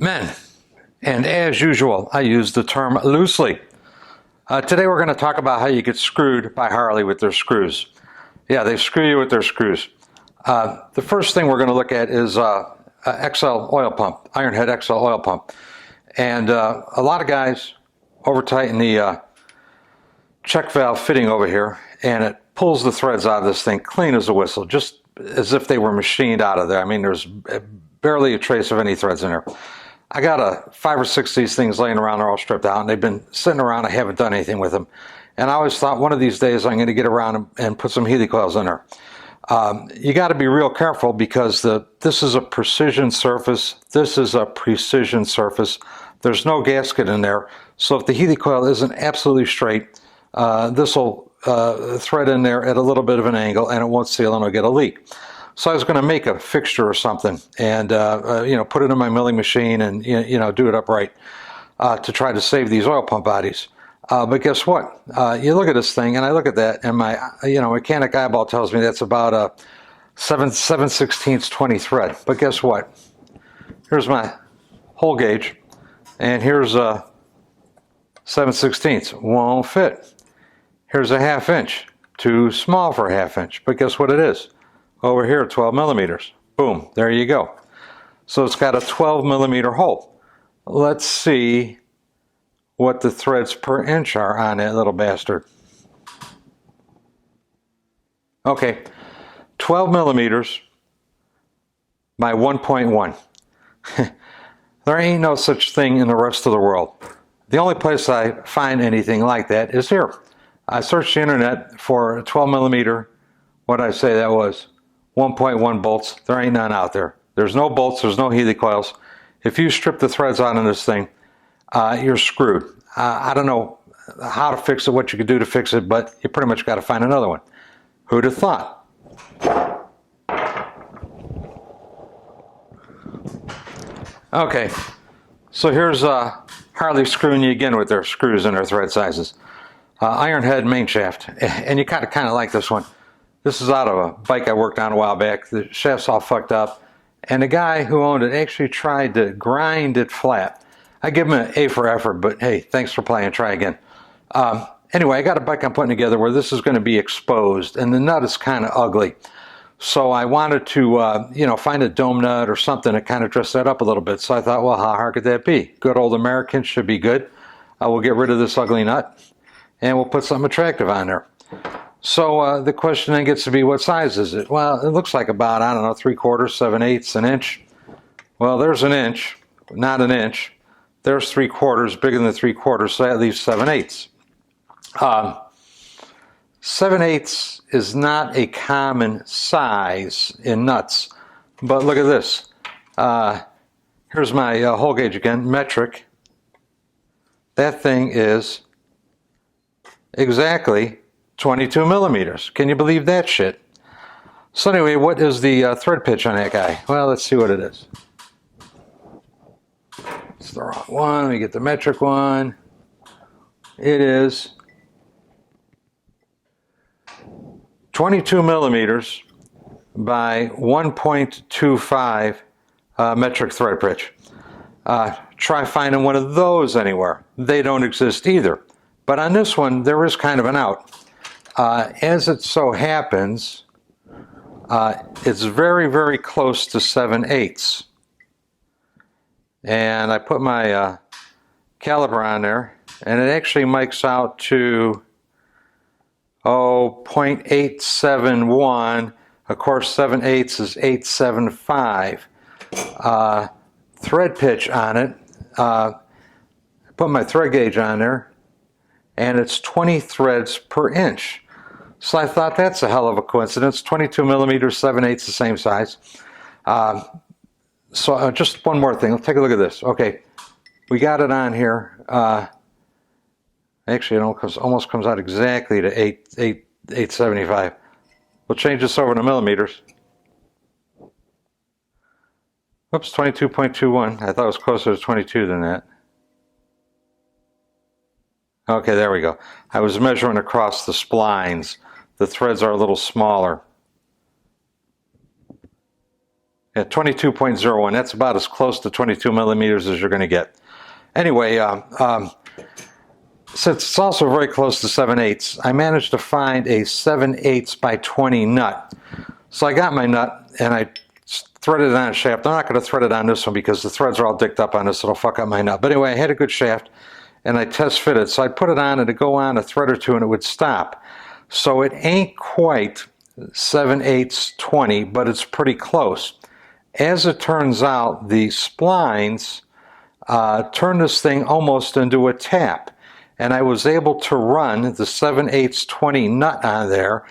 men. And as usual, I use the term loosely. Today we're going to talk about how you get screwed by Harley with their screws. Yeah, they screw you with their screws. The first thing we're going to look at is XL oil pump, IronHead XL oil pump. And a lot of guys over-tighten the check valve fitting over here, and it pulls the threads out of this thing clean as a whistle, just as if they were machined out of there. I mean, there's barely a trace of any threads in there. I got 5 or 6 of these things laying around. They're all stripped out, and they've been sitting around. I haven't done anything with them. And I always thought one of these days I'm going to get around and put some Healy coils in there. You got to be real careful because this is a precision surface. This is a precision surface. There's no gasket in there. So if the Healy coil isn't absolutely straight, this will thread in there at a little bit of an angle, and it won't seal and it'll get a leak. So I was going to make a fixture or something and put it in my milling machine and do it upright to try to save these oil pump bodies. But guess what? You look at this thing, and I look at that, and my mechanic eyeball tells me that's about a 7/16 20 thread. But guess what? Here's my hole gauge, and here's a 7/16. Won't fit. Here's a 1/2 inch. Too small for a 1/2 inch. But guess what it is? Over here, 12 millimeters. Boom, there you go. So it's got a 12 millimeter hole. Let's see what the threads per inch are on that little bastard. Okay, 12 millimeters by 1.1. There ain't no such thing in the rest of the world. The only place I find anything like that is here. I searched the internet for 12 millimeter, what did I say that was? 1.1 bolts. There ain't none out there. There's no bolts, there's no Healy coils. If you strip the threads out of this thing, you're screwed. I don't know how to fix it, what you could do to fix it, but you pretty much got to find another one. Who'd have thought? Okay, so here's Harley screwing you again with their screws and their thread sizes. IronHead main shaft, and you kind of like this one. This is out of a bike I worked on a while back. The shaft's all fucked up, and the guy who owned it actually tried to grind it flat. I give him an A for effort, but hey, thanks for playing. Try again. Anyway, I got a bike I'm putting together where this is going to be exposed, and the nut is kind of ugly. So I wanted to, find a dome nut or something to kind of dress that up a little bit. So I thought, well, how hard could that be? Good old American should be good. We'll get rid of this ugly nut, and we'll put something attractive on there. So the question then gets to be, what size is it? Well, it looks like about, 3/4, 7/8, an inch. Well, there's an inch, not an inch. There's 3/4, bigger than 3/4, so that leaves 7/8. 7/8 is not a common size in nuts, but look at this. Here's my hole gauge again, metric. That thing is exactly 22 millimeters. Can you believe that shit? So anyway, what is the thread pitch on that guy? Well, let's see what it is. It's the wrong one. Let me get the metric one. It is 22 millimeters by 1.25 metric thread pitch. Try finding one of those anywhere. They don't exist either. But on this one, there is kind of an out. As it so happens, it's very, very close to 7/8. And I put my caliper on there, and it actually makes out to 0.871. Of course, 7/8 is 875. Thread pitch on it. Put my thread gauge on there, and it's 20 threads per inch. So I thought that's a hell of a coincidence. 22 millimeters, 7/8, the same size. So just one more thing. Let's take a look at this. Okay, we got it on here. Actually, it almost comes out exactly to 875. We'll change this over to millimeters. Whoops, 22.21. I thought it was closer to 22 than that. Okay, there we go. I was measuring across the splines. The threads are a little smaller. at 22.01. That's about as close to 22 millimeters as you're going to get. Anyway, since it's also very close to 7/8, I managed to find a 7/8 by 20 nut. So I got my nut and I threaded it on a shaft. I'm not going to thread it on this one because the threads are all dicked up on this. It'll fuck up my nut. But anyway, I had a good shaft and I test fitted. So I'd put it on and it'd go on a thread or two and it would stop. So it ain't quite 7/8 20, but it's pretty close. As it turns out, the splines turn this thing almost into a tap. And I was able to run the 7/8 20 nut on there,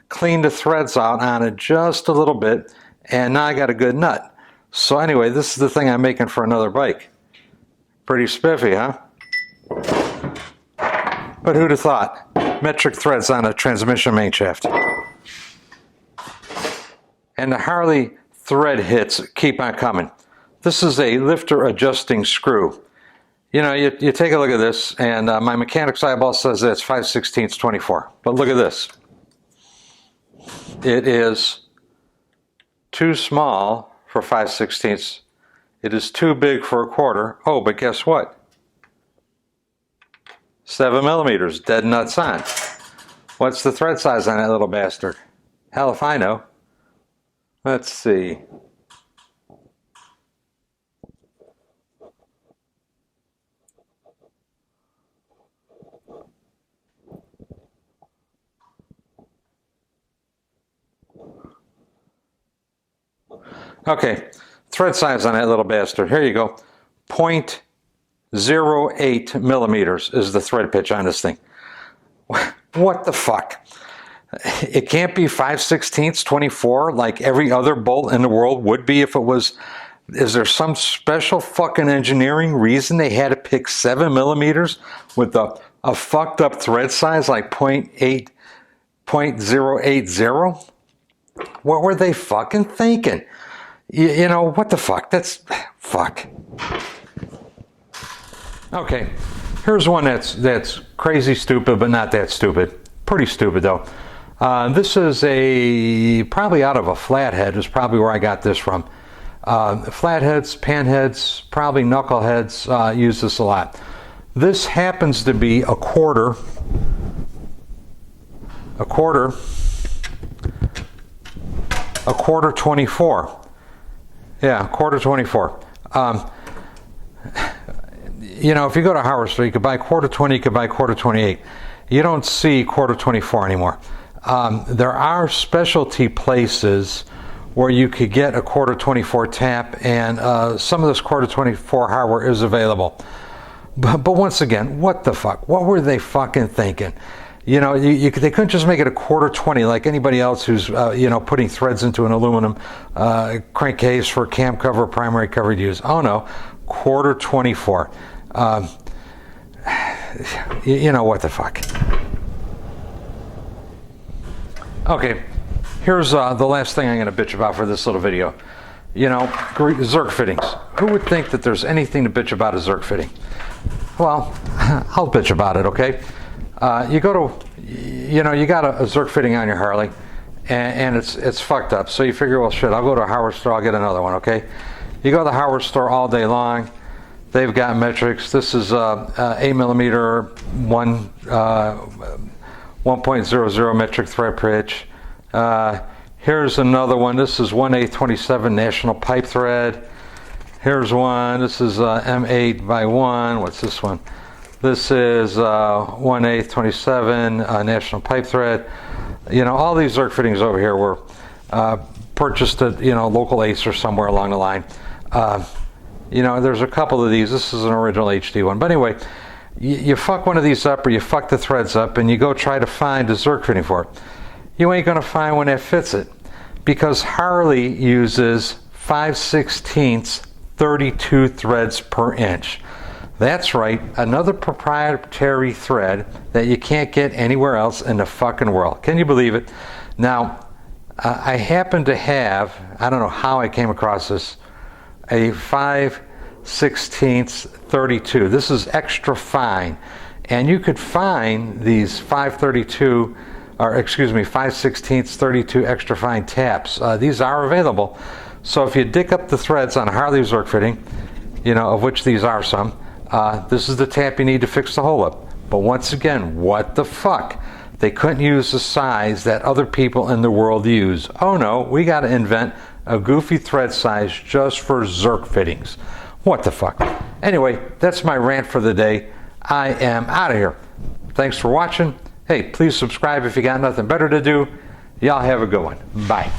clean the threads out on it just a little bit, and now I got a good nut. So anyway, this is the thing I'm making for another bike. Pretty spiffy, huh? But who'd have thought? Metric threads on a transmission main shaft. And the Harley thread hits keep on coming. This is a lifter adjusting screw. You know, you take a look at this, and my mechanic's eyeball says that it's 5/16 24. But look at this. It is too small for 5/16. It is too big for a quarter. Oh, but guess what? 7 millimeters, dead nuts on. What's the thread size on that little bastard? Hell if I know. Let's see. Okay, thread size on that little bastard. Here you go. 0.08 millimeters is the thread pitch on this thing. What the fuck? It can't be 5/16 24 like every other bolt in the world would be if it was. Is there some special fucking engineering reason they had to pick 7 millimeters with a fucked up thread size like 0.080? What were they fucking thinking? You know, what the fuck? That's fuck. Okay, here's one that's crazy stupid, but not that stupid. Pretty stupid though. This is probably out of a flathead is probably where I got this from. Flatheads, panheads, probably knuckleheads use this a lot. This happens to be a quarter 24. Yeah, quarter 24. You know, if you go to Howard Street, you could buy quarter 20, you could buy quarter 28. You don't see quarter 24 anymore. There are specialty places where you could get a quarter 24 tap, and some of this quarter 24 hardware is available. But once again, what the fuck? What were they fucking thinking? You know, they couldn't just make it a quarter 20 like anybody else who's, you know, putting threads into an aluminum crankcase for cam cover, primary cover use. Oh no, quarter 24. You know, what the fuck? Okay, here's the last thing I'm going to bitch about for this little video. You know, Zerk fittings. Who would think that there's anything to bitch about a Zerk fitting? Well, I'll bitch about it, okay? You go to, you know, you got a Zerk fitting on your Harley, and it's fucked up. So you figure, well, shit, I'll go to a Howard store, I'll get another one, okay? You go to the Howard store all day long. They've got metrics. This is 8 millimeter 1.00 metric thread pitch. Here's another one. This is 1/8 27 national pipe thread. Here's one. This is M8 by 1. What's this one? This is 1/8 27 national pipe thread. You know, all these Zerk fittings over here were purchased at, you know, local Ace or somewhere along the line. You know, there's a couple of these. This is an original HD one. But anyway, you fuck one of these up, or you fuck the threads up, and you go try to find a Zerk fitting for it. You ain't going to find one that fits it, because Harley uses 5/16 32 threads per inch. That's right, another proprietary thread that you can't get anywhere else in the fucking world. Can you believe it? Now, I happen to have, I don't know how I came across this, a 5/16 32. This is extra fine, and you could find these 5/16 32 extra fine taps. These are available, So if you dig up the threads on a Harley Zerk fitting, you know, of which these are some, this is the tap you need to fix the hole up. But once again, what the fuck? They couldn't use the size that other people in the world use. Oh no, we got to invent a goofy thread size just for Zerk fittings. What the fuck? Anyway, that's my rant for the day. I am out of here. Thanks for watching. Hey, please subscribe if you got nothing better to do. Y'all have a good one. Bye.